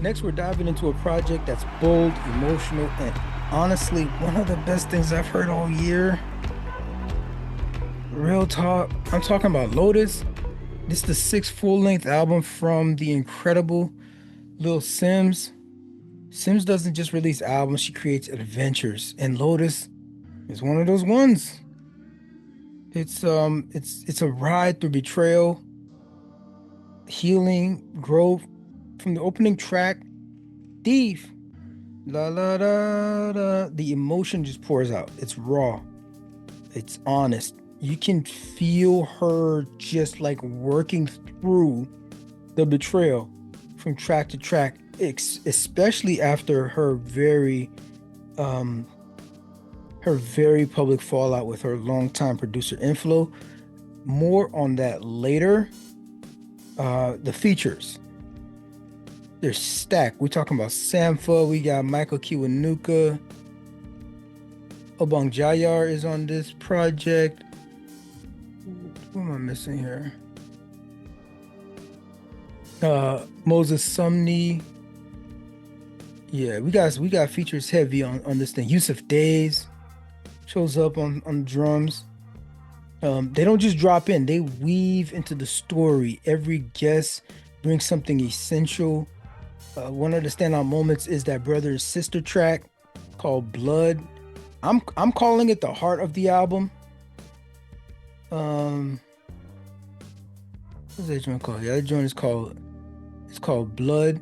Next, we're diving into a project that's bold, emotional, and honestly, one of the best things I've heard all year. Real talk. I'm talking about Lotus. This is the sixth full-length album from the incredible Lil Simz. Simz doesn't just release albums, she creates adventures, and Lotus is one of those ones. It's a ride through betrayal, healing, growth. From the opening track, Thief, la la da da, the emotion just pours out. It's raw, it's honest. You can feel her just like working through the betrayal from track to track, especially after um her very public fallout with her longtime producer Inflow. More on that later. The features, they're stacked. We're talking about Sampha, we got Michael Kiwanuka, Obang Jayar is on this project. Who am I missing here? Moses Sumney. Yeah, we got features heavy on this thing. Yusuf Days shows up on drums. They don't just drop in, they weave into the story. Every guest brings something essential. One of the standout moments is that brother and sister track called Blood. I'm calling it the heart of the album. What's that joint called? Yeah, that joint is called, it's called Blood.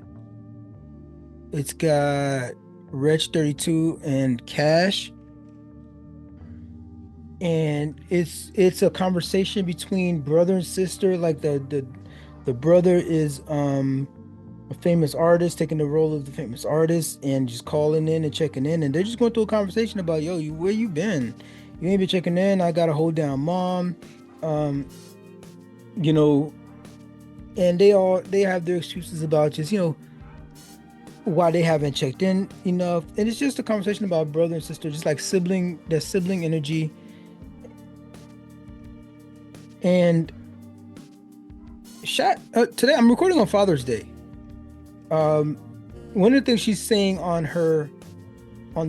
It's got Wretch 32 and Cash. And it's a conversation between brother and sister. Like the brother is a famous artist taking the role of the famous artist and just calling in and checking in, and they're just going through a conversation about, yo, where you been? You ain't been checking in. I gotta hold down mom. um you know and they have their excuses about just why they haven't checked in enough, and it's just a conversation about brother and sister, just like sibling energy. And today I'm recording on Father's Day. One of the things she's saying on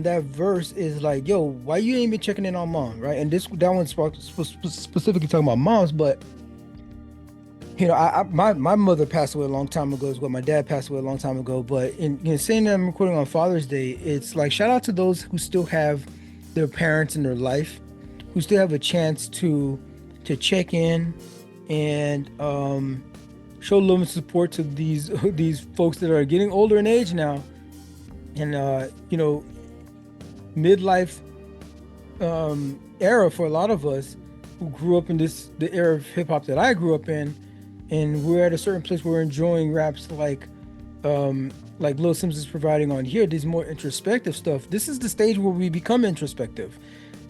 that verse is like, yo, why you ain't been checking in on mom, right? And that one's specifically talking about moms. But my mother passed away a long time ago as well. My dad passed away a long time ago. But in saying that I'm recording on Father's Day, it's like, shout out to those who still have their parents in their life, who still have a chance to check in and show love and support to these folks that are getting older in age now. And midlife era for a lot of us who grew up in the era of hip hop that I grew up in, and we're at a certain place where we're enjoying raps like Lil Simz is providing on here, these more introspective stuff. This is the stage where we become introspective,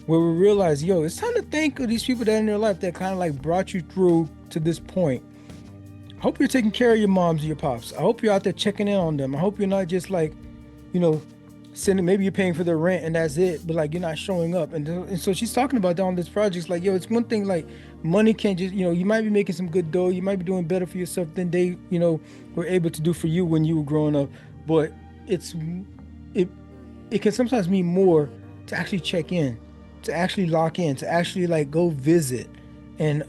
where we realize, yo, it's time to thank these people that are in your life that kind of like brought you through to this point. I hope you're taking care of your moms and your pops. I hope you're out there checking in on them. I hope you're not just like, sending, maybe you're paying for their rent and that's it, but like you're not showing up. And so she's talking about that on this project. It's like, yo, it's one thing, like money can't just, you might be making some good dough, you might be doing better for yourself than they, were able to do for you when you were growing up. But it can sometimes mean more to actually check in, to actually lock in, to actually like go visit and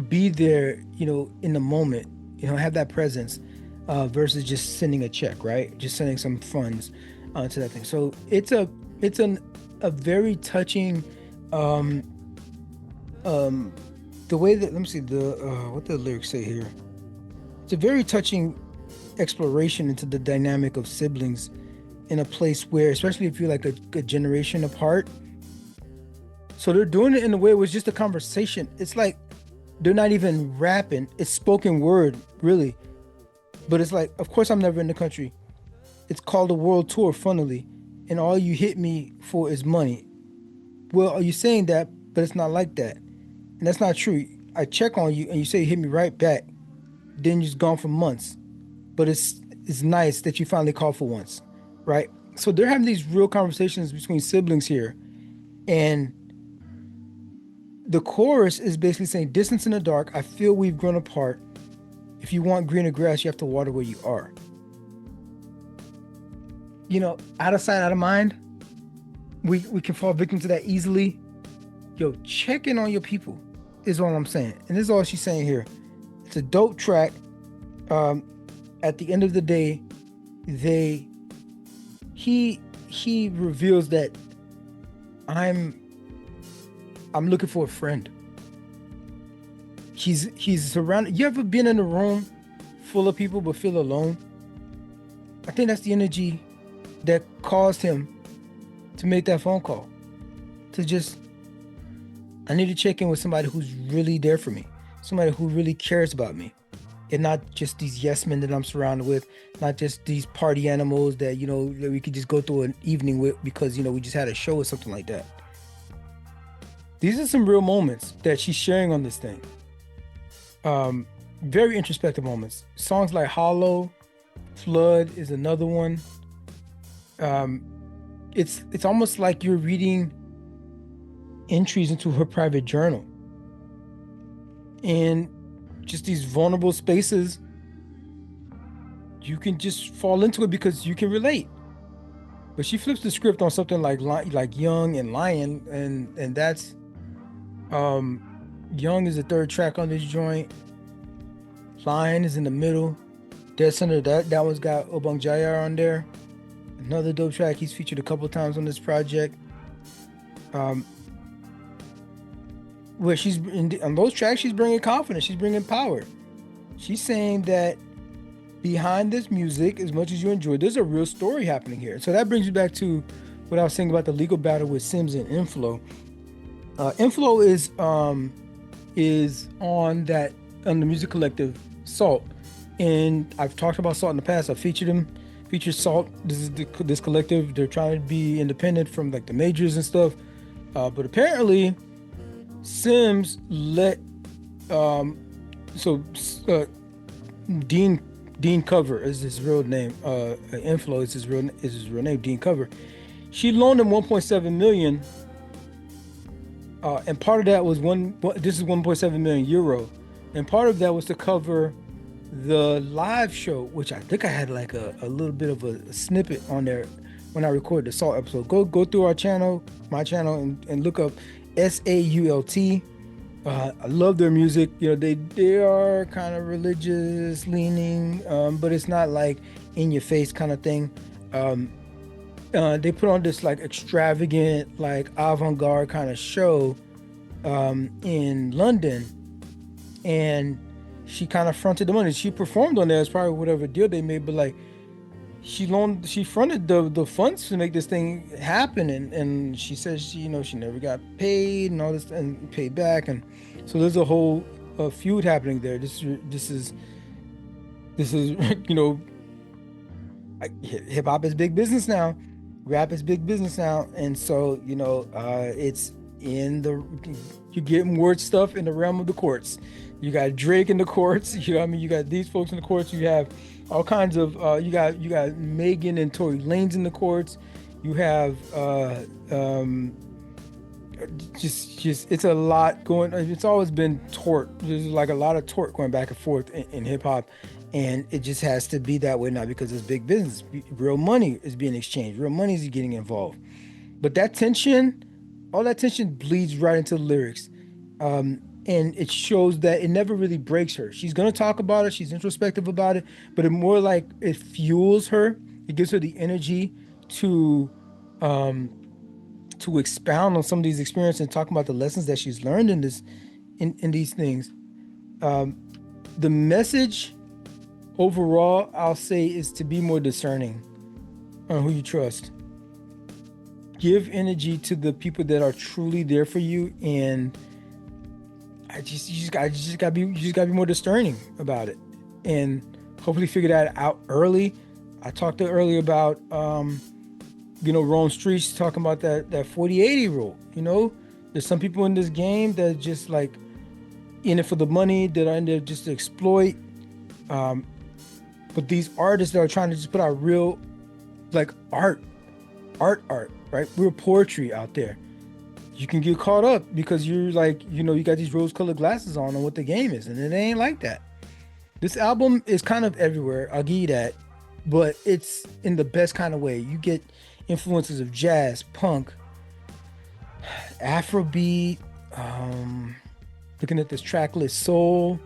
be there, in the moment, have that presence, versus just sending a check, right? Just sending some funds to that thing. So it's a very touching, the way that, let me see what the lyrics say here. It's a very touching exploration into the dynamic of siblings in a place where, especially if you're like a generation apart. So they're doing it in a way where it's just a conversation. It's like they're not even rapping. It's spoken word, really. But it's like, of course I'm never in the country. It's called a world tour, funnily. And all you hit me for is money. Well, are you saying that? But it's not like that. And that's not true. I check on you and you say you hit me right back. Then you're just gone for months. But it's nice that you finally called for once, right? So they're having these real conversations between siblings here. And the chorus is basically saying, distance in the dark, I feel we've grown apart. If you want greener grass, you have to water where you are. out of sight, out of mind. We can fall victim to that easily. Yo, check in on your people is all I'm saying. And this is all she's saying here. It's a dope track. Um, at the end of the day, they he reveals that I'm I'm looking for a friend. He's surrounded. You ever been in a room full of people but feel alone? I think that's the energy that caused him to make that phone call. To just, I need to check in with somebody who's really there for me, somebody who really cares about me, and not just these yes men that I'm surrounded with, not just these party animals that that we could just go through an evening with because we just had a show or something like that. These are some real moments that she's sharing on this thing. Very introspective moments. Songs like Hollow, Flood is another one. Um, it's almost like you're reading entries into her private journal. And just these vulnerable spaces, you can just fall into it because you can relate. But she flips the script on something like Young and Lion, and that's Young is the third track on this joint. Lion is in the middle. Dead Center, that one's got Obang Jayar on there. Another dope track. He's featured a couple times on this project. Where on those tracks, she's bringing confidence. She's bringing power. She's saying that behind this music, as much as you enjoy, there's a real story happening here. So that brings me back to what I was saying about the legal battle with Simz and Inflow. Inflow is on the music collective Salt, and I've talked about Salt in the past. I've featured Salt. This is this collective. They're trying to be independent from like the majors and stuff, but apparently Simz let Dean Cover is his real name. Inflow is his real name. Dean Cover. She loaned him 1.7 million. And part of that was this is 1.7 million euro, and part of that was to cover the live show, which I think I had like a little bit of a snippet on there when I recorded the Salt episode. Go through our channel, my channel, and look up SAULT. I love their music. They are kind of religious leaning, but it's not like in your face kind of thing. They put on this like extravagant, like avant-garde kind of show in London, and she kind of fronted the money. She performed on there as probably whatever deal they made, but like she fronted the funds to make this thing happen, and she says she never got paid and all this and paid back, and so there's a whole feud happening there. This is hip hop is big business now. Rap is big business now, and so it's you're getting word stuff in the realm of the courts. You got Drake in the courts. You got these folks in the courts. You have all kinds of you got Megan and Tory Lanez in the courts. You have just it's a lot going. It's always been tort. There's like a lot of tort going back and forth in hip hop. And it just has to be that way now because it's big business. Real money is being exchanged. Real money is getting involved. But all that tension bleeds right into the lyrics. And it shows that it never really breaks her. She's going to talk about it. She's introspective about it. But it more like it fuels her. It gives her the energy to expound on some of these experiences and talk about the lessons that she's learned in these things. The message overall, I'll say, is to be more discerning on who you trust. Give energy to the people that are truly there for you, and you just gotta be more discerning about it, and hopefully figure that out early. I talked earlier about Rome Streets talking about that 40-80 rule. There's some people in this game that just like in it for the money, that are in there just to exploit. But these artists that are trying to just put out real, like art, right? Real poetry out there. You can get caught up because you're like, you got these rose-colored glasses on what the game is, and it ain't like that. This album is kind of everywhere. I'll give you that. but it's in the best kind of way. You get influences of jazz, punk, Afrobeat. Um, Looking at this track list, soul.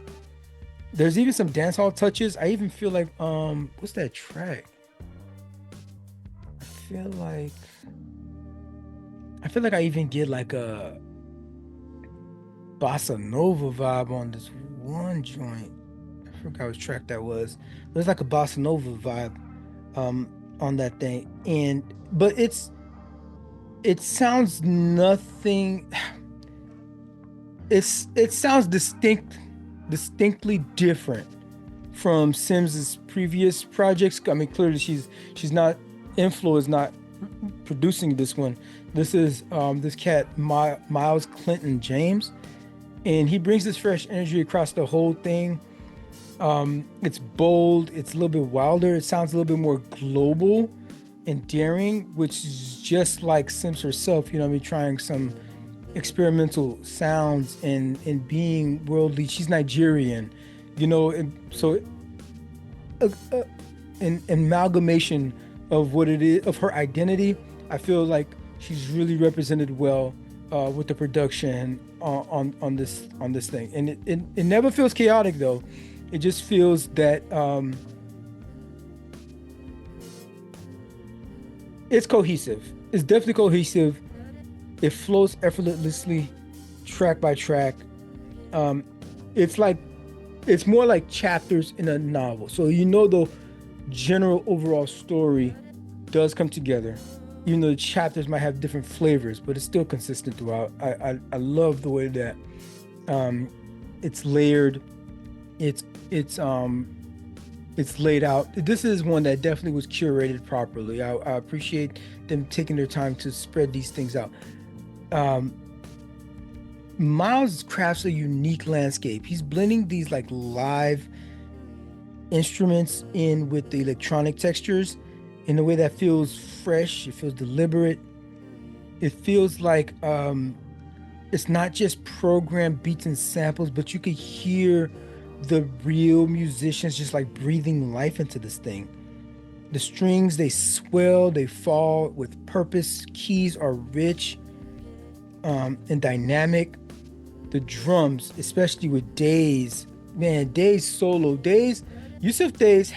There's even some dancehall touches. I even feel like what's that track? I feel like I feel like I even get like a bossa nova vibe on this one joint. I forgot which track that was. There's like a bossa nova vibe um on that thing. And but it sounds nothing. It sounds distinctly different from Simz's previous projects. I mean, clearly she's not Inflo is not producing this one. This is this cat Miles Clinton James, and he brings this fresh energy across the whole thing. It's bold, it's a little bit wilder, it sounds a little bit more global and daring, which is just like Sims herself, you know what I mean, trying some experimental sounds and being worldly. She's Nigerian, you know, and so an amalgamation of what it is of her identity. I feel like she's really represented well with the production on this thing, and it never feels chaotic though. It just feels that it's cohesive. It's definitely cohesive. It flows effortlessly, track by track. Um, it's like it's more like chapters in a novel. So you know the general overall story does come together. Even though the chapters might have different flavors, but it's still consistent throughout. I love the way that um, it's layered. It's it's um it's laid out. This is one that definitely was curated properly. I appreciate them taking their time to spread these things out. Um, Miles crafts a unique landscape. He's blending these like live instruments in with the electronic textures in a way that feels fresh. It feels deliberate. It feels like it's not just programmed beats and samples, but you could hear the real musicians just like breathing life into this thing. The strings, they swell, they fall with purpose. Keys are rich and dynamic. The drums, especially with Days, man, Days solo. Days, Yusuf Days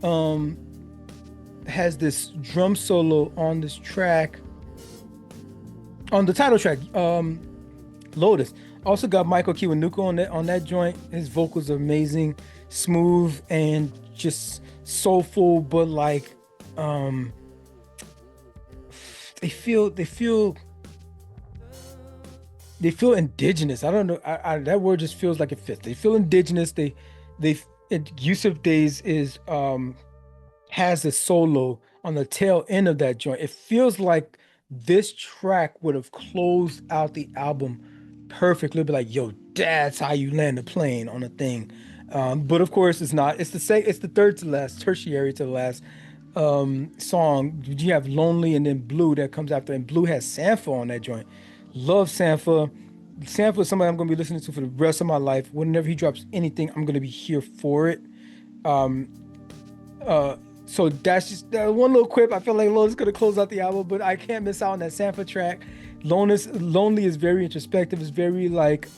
um has this drum solo on this track, on the title track, Lotus. Also got Michael Kiwanuka on that joint. His vocals are amazing, smooth and just soulful, but like um they feel indigenous. I don't know. That word just feels like it fits. They feel indigenous. Yusuf Days is has a solo on the tail end of that joint. It feels like this track would have closed out the album perfectly. Be like, yo, that's how you land a plane on a thing. But of course, it's not. It's the third to last, tertiary to the last song. You have Lonely and then Blue that comes after, and Blue has Sanford on that joint. Love Sanford. Sanford is somebody I'm gonna be listening to for the rest of my life. Whenever he drops anything, I'm gonna be here for it. Um, so that's just that one little quip. I feel like Lotus gonna close out the album, but I can't miss out on that Sanford track. Lonely is very introspective. It's very like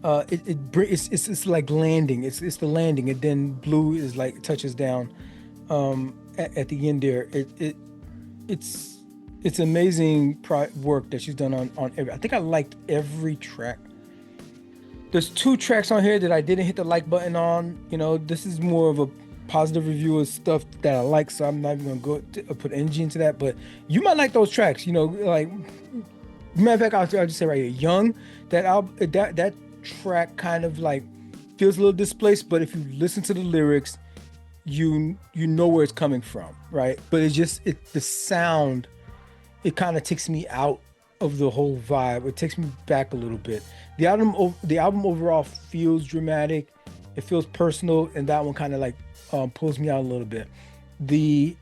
it's like landing. It's the landing, and then Blue is like touches down at the end there. It's it's amazing work that she's done on every. I think I liked every track. There's two tracks on here that I didn't hit the like button on. You know, this is more of a positive review of stuff that I like, so I'm not even gonna put energy into that. But you might like those tracks. You know, like matter of fact, I'll just say right here, Young. That track kind of like feels a little displaced, but if you listen to the lyrics, you know where it's coming from, right? But the sound, it kind of takes me out of the whole vibe. It takes me back a little bit. The album overall feels dramatic. It feels personal, and that one kind of like pulls me out a little bit. The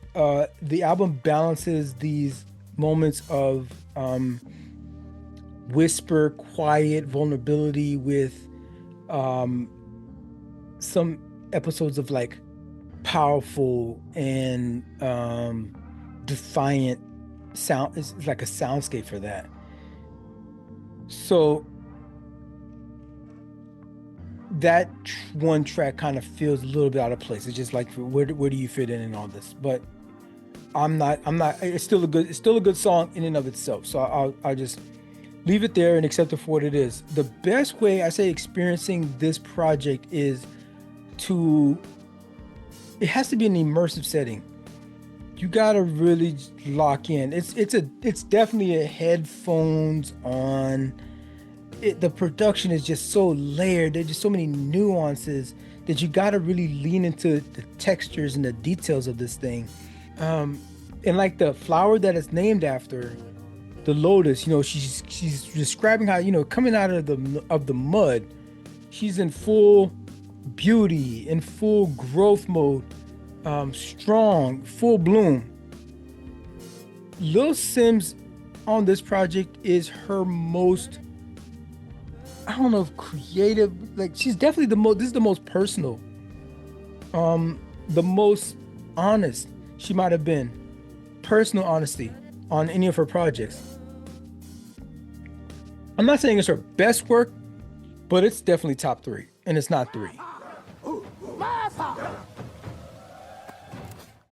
album balances these moments of whisper, quiet vulnerability with some episodes of like powerful and defiant sound. It's like a soundscape for that. So that one track kind of feels a little bit out of place. It's just like where do you fit in all this? But I'm not it's still a good song in and of itself. So I'll just leave it there and accept it for what it is. The best way I say experiencing this project is to it has to be an immersive setting. You gotta really lock in. It's definitely a headphones on. The production is just so layered. There's just so many nuances that you gotta really lean into the textures and the details of this thing. And like the flower that it's named after, the lotus, she's describing how, coming out of the mud, she's in full beauty, in full growth mode, strong, full bloom. Lil Simz on this project is her most, I don't know if creative, like she's definitely this is the most personal, the most honest she might have been. Personal honesty on any of her projects. I'm not saying it's her best work, but it's definitely top three, and it's not three.